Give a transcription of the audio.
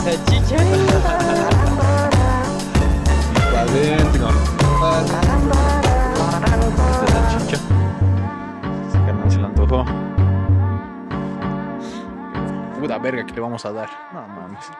salchicha. Pa' adentro. Esta salchicha. Ese carnal se le antojó. Puta verga, ¿qué le vamos a dar? No mames.